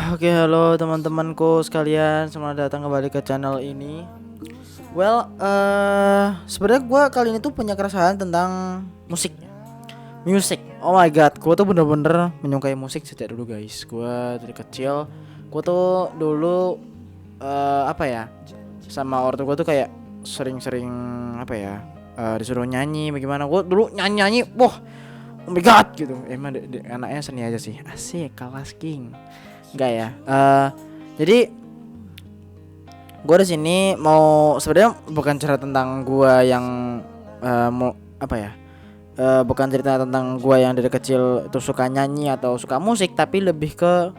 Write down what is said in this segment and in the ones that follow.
Oke, halo teman-temanku sekalian, selamat datang kembali ke channel ini. Sebenarnya gue kali ini tuh punya keresahan tentang musik. Oh my god, gue tuh bener-bener menyukai musik sejak dulu guys. Gue dari kecil, gue tuh dulu apa ya, sama ortu gue tuh kayak sering-sering apa ya, disuruh nyanyi, bagaimana? Gue dulu nyanyi, wah, oh my god gitu. Emang anaknya seni aja sih, asik, kelas king. Enggak ya. Jadi gue di sini mau sebenarnya bukan cerita tentang gue yang mau apa ya? Bukan cerita tentang gue yang dari kecil itu suka nyanyi atau suka musik, tapi lebih ke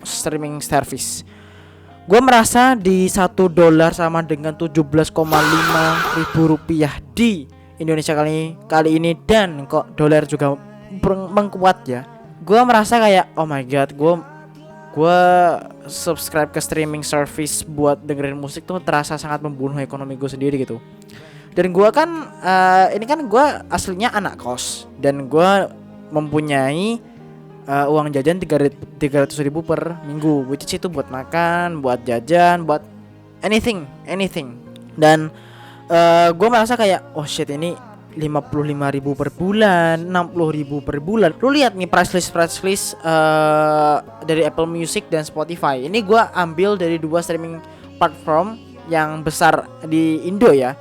streaming service. Gue merasa di $1 sama dengan 17,5 ribu rupiah di Indonesia kali ini, dan kok dolar juga mengkuat ya. Gue merasa kayak oh my god, gue subscribe ke streaming service buat dengerin musik tuh terasa sangat membunuh ekonomi gue sendiri gitu. Dan gue kan ini kan gue aslinya anak kos, dan gue mempunyai uang jajan 300.000 per minggu, which is itu buat makan, buat jajan, buat anything. Dan gue merasa kayak oh shit, ini 55.000 per bulan, 60.000 per bulan. Lu lihat nih price list dari Apple Music dan Spotify. Ini gue ambil dari dua streaming platform yang besar di Indo ya.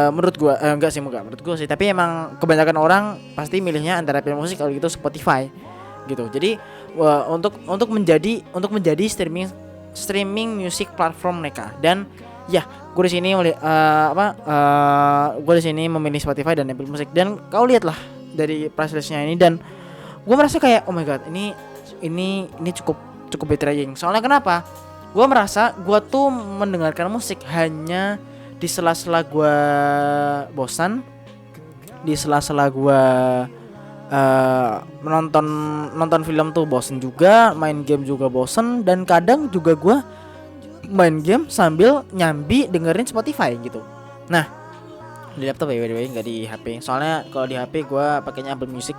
Menurut gue enggak menurut gue sih, tapi emang kebanyakan orang pasti milihnya antara Apple Music kalau gitu Spotify gitu. Jadi untuk menjadi streaming music platform mereka. Dan ya, gue di sini gue di sini memilih Spotify dan Apple Music. Dan kau lihatlah dari price listnya ini, dan gue merasa kayak oh my god, ini cukup betraying. Soalnya kenapa? Gue merasa gue tuh mendengarkan musik hanya di sela-sela gue bosan, di sela-sela gue nonton film tuh bosen juga, main game juga bosen, dan kadang juga gue main game sambil nyambi dengerin Spotify gitu. Nah, di laptop ya, by the way, nggak di HP. Soalnya kalau di HP gue pakainya Apple Music.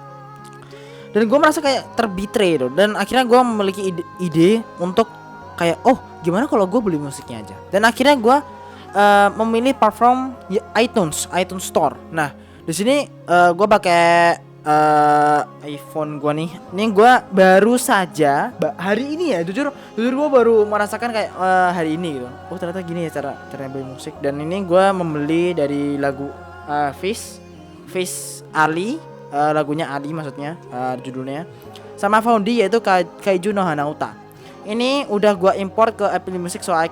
Dan gue merasa kayak terbetray tuh. Dan akhirnya gue memiliki ide untuk kayak oh gimana kalau gue beli musiknya aja. Dan akhirnya gue memilih platform iTunes Store. Nah, di sini gue pakai iPhone gua nih. Ini gua baru saja hari ini ya, jujur gua baru merasakan kayak hari ini gitu. Oh ternyata gini ya cara beli musik. Dan ini gua membeli dari lagu Fish Ali, lagunya Ali maksudnya, judulnya. Sama Foundy yaitu Kaiju no Hanauta. Ini udah gua import ke Apple Music, so I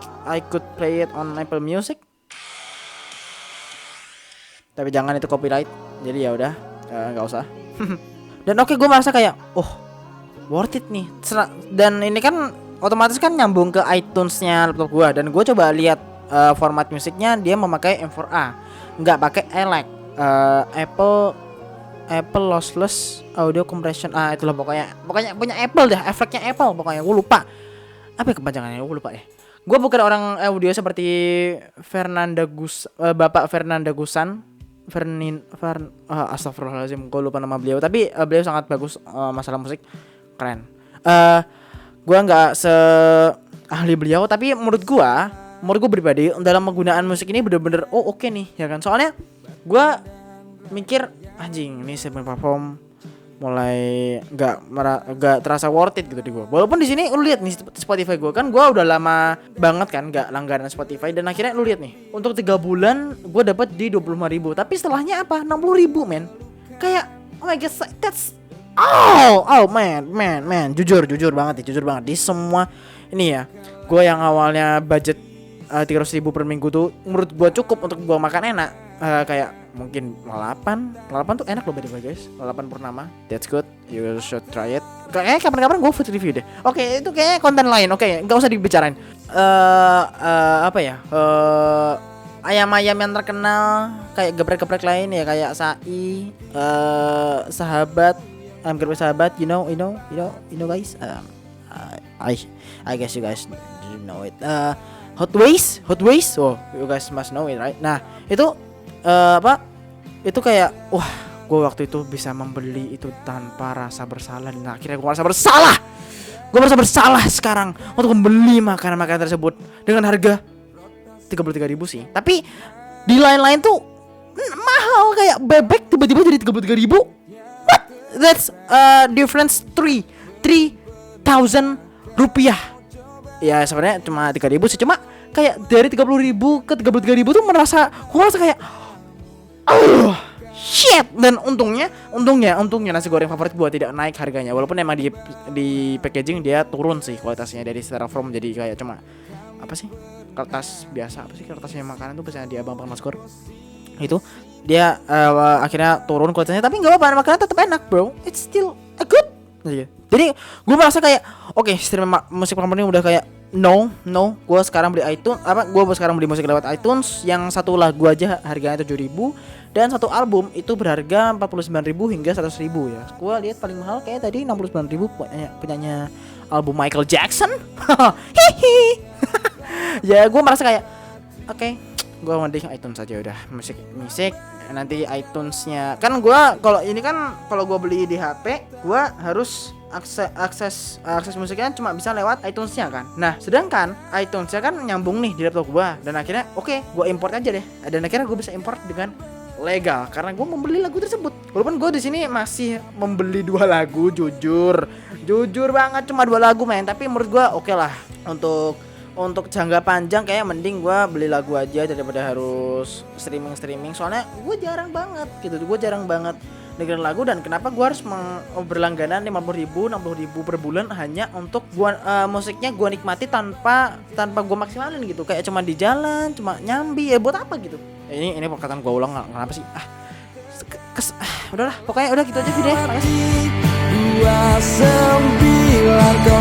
could play it on Apple Music. Tapi jangan itu copyright. Jadi ya udah, nggak usah. Dan oke, gue merasa kayak oh worth it nih. Dan ini kan otomatis kan nyambung ke iTunes-nya laptop gue. Dan gue coba lihat format musiknya, dia memakai M4A, nggak pakai ELAC, Apple Lossless Audio Compression. Itulah pokoknya punya Apple dah, efeknya Apple pokoknya. Gue lupa apa ya kepanjangannya, gue lupa ya. Gue bukan orang audio seperti Bapak Fernanda Gusan. Astagfirullahaladzim, gue lupa nama beliau. Tapi beliau sangat bagus masalah musik, keren. Gue nggak ahli beliau, tapi menurut gue pribadi dalam penggunaan musik ini bener-bener oke nih ya kan. Soalnya gue mikir anjing, ini streaming platform mulai nggak terasa worth it gitu di gue. Walaupun di sini lu lihat nih Spotify gue kan, gue udah lama banget kan nggak langganan Spotify. Dan akhirnya lu lihat nih, untuk 3 bulan gue dapat di 25.000. Tapi setelahnya apa, 60.000 men. Kayak oh my god, that's man. Jujur banget di semua ini ya. Gue yang awalnya budget 300.000 per minggu tuh menurut gue cukup untuk gue makan enak. Kayak mungkin lalapan tuh enak loh by the way guys. Lalapan Purnama, that's good, you should try it. Kayaknya kapan-kapan gue food review deh. Oke, itu kayaknya konten lain. Oke, nggak usah dibicarain. Ayam-ayam yang terkenal kayak geprek-geprek lain ya, kayak Sai, Sahabat, ayam geprek Sahabat, you know guys. I guess you guys know it. Hot Wheels, oh you guys must know it right. Nah itu itu kayak wah, gue waktu itu bisa membeli itu tanpa rasa bersalah. Dan akhirnya gue merasa bersalah Gue merasa bersalah sekarang untuk membeli makanan-makanan tersebut dengan harga 33.000 sih. Tapi di lain-lain tuh mahal, kayak bebek tiba-tiba jadi 33.000. What? That's difference 3,000 rupiah. Ya sebenarnya cuma 3.000 sih, cuma kayak dari 30.000 ke 33.000 tuh gue merasa kayak shit. Dan untungnya nasi goreng favorit gue tidak naik harganya, walaupun emang di packaging dia turun sih kualitasnya dari styrofoam jadi kayak cuma apa sih, kertas biasa, apa sih kertasnya makanan tuh biasanya di abang-abang maskor itu dia akhirnya turun kualitasnya, tapi nggak apa-apa, makanan tetap enak bro, it's still a good. Jadi gue merasa kayak oke, streaming musik company udah kayak no, gue sekarang beli iTunes, gue sekarang beli musik lewat iTunes yang satu lagu aja harganya 7.000 dan satu album itu berharga 49.000 hingga 100.000 ya. Gue lihat paling mahal kayak tadi 69.000 punyanya album Michael Jackson. Hihi. Ya gue merasa kayak oke, gue mending iTunes aja udah. Musik nanti iTunes-nya kan gue kalau gue beli di HP gue harus akses musiknya cuma bisa lewat iTunes-nya kan. Nah, sedangkan iTunes-nya kan nyambung nih di laptop gua dan akhirnya gue import aja deh. Dan akhirnya gue bisa import dengan legal karena gue membeli lagu tersebut. Walaupun gue di sini masih membeli 2 lagu, jujur banget cuma 2 lagu men, tapi menurut gue oke lah untuk jangka panjang kayak mending gue beli lagu aja daripada harus streaming. Soalnya gue jarang banget dengerin lagu, dan kenapa gue harus berlangganan 50.000 60.000 per bulan hanya untuk musiknya gue nikmati tanpa gue maksimalin gitu, kayak cuma di jalan cuma nyambi, ya buat apa gitu. Ini perkataan gue ulang, kenapa sih udahlah pokoknya udah gitu aja videonya. Makasih. 29 kau